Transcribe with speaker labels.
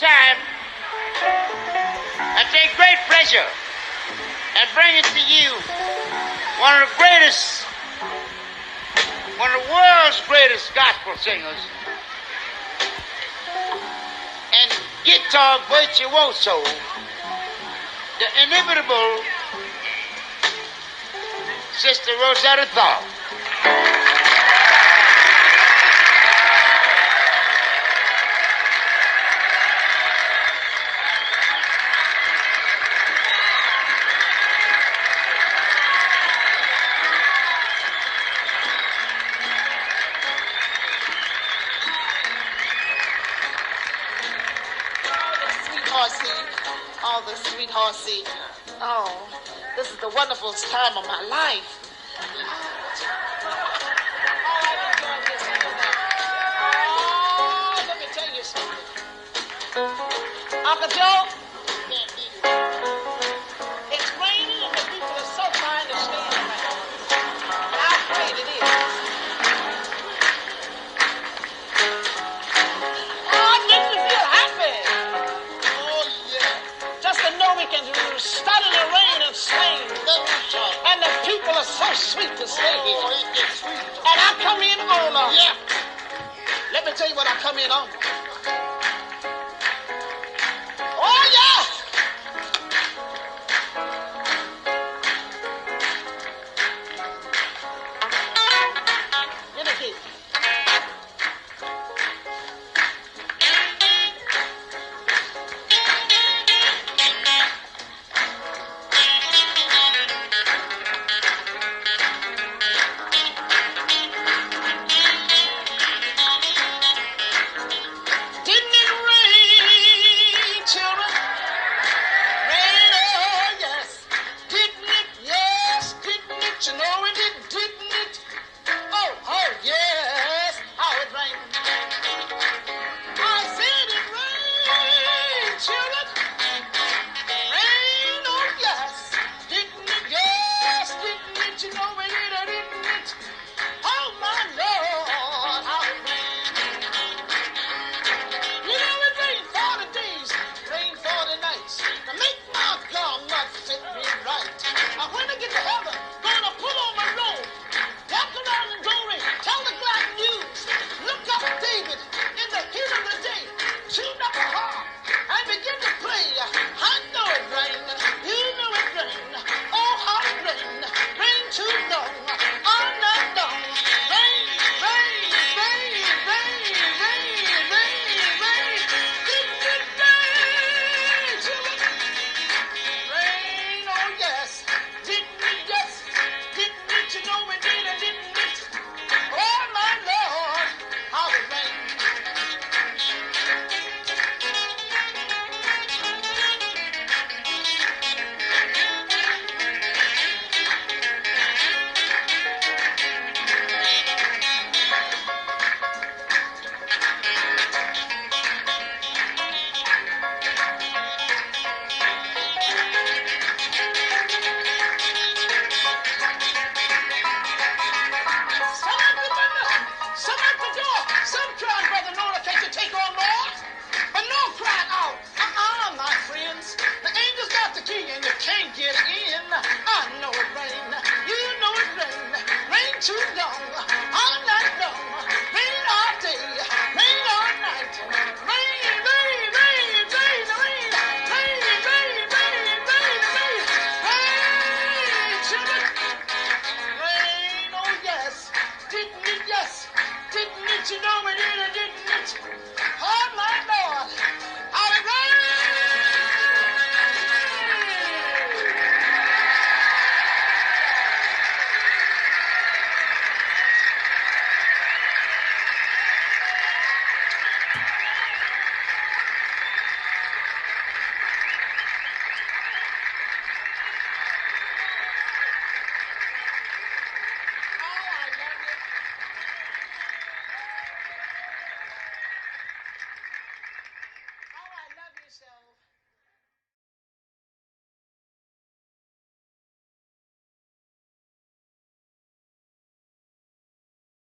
Speaker 1: time, I take great pleasure in bringing to you one of the world's greatest gospel singers, and guitar virtuoso, the inimitable Sister Rosetta Tharpe.
Speaker 2: Oh, the sweet horsey. Oh, this is the wonderful time of my life. Oh, let me tell you something. Uncle Joe, it's raining and the people are so fine to stand around. And how great it is. Oh, it makes me feel happy. We can stand in the rain and sing. And the people are so sweet to stay here. And I come in on let me tell you what I come in on. Oh, yeah! Get a key. Didn't it? Yes. Didn't it? You know it, didn't it? Oh, my